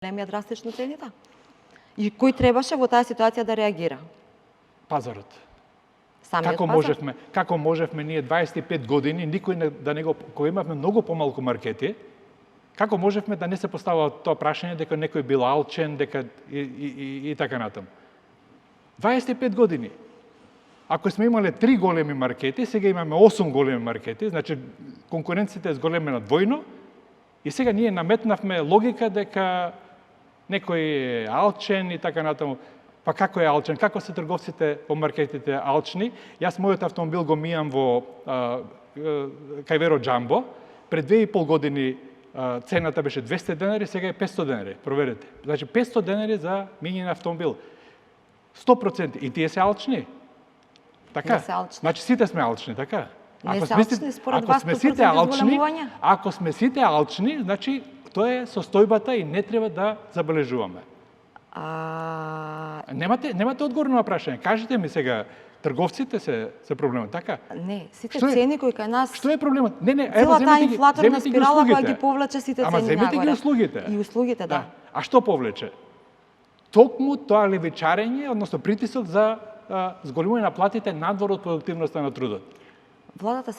големија драстично цените. И кој требаше во таа ситуација да реагира? Пазарот. Самиот Како можевме ние 25 години, никој да не го, кога имавме многу помалку маркети, како можевме да не се поставува тоа прашање дека некој бил алчен, дека и така натаму. 25 години. Ако сме имале 3 големи маркети, сега имаме 8 големи маркети, значи конкуренцијата е зголемена двојно, и сега ние наметнавме логика дека некој е алчен и така натаму. Па како е алчен? Како се трговците по маркетите алчни? Јас мојот автомобил го мијам во кај Веро Джамбо. Пред 2,5 години цената беше 200 денари, сега е 500 денари. Проверете. Значи 500 денари за мијање на автомобил. 100%. И тие се алчни? Така? Не се алчни. Значи сите сме алчни, така? Не се алчни, според вас, ако сме сите алчни, значи тоа е состојбата и не треба да забележуваме. Немате одговор на прашање. Кажете ми сега, трговците се проблемот, така? Не, сите цени кои кај нас. Што е проблемот? Не, ево таа инфлаторна спирала која ги повлече сите цени нагоре. Ама земете ги услугите. И услугите, да. А што повлече? Токму тоа левичарење, односно притисок за зголемување на платите надвор од продуктивноста на трудот. Владата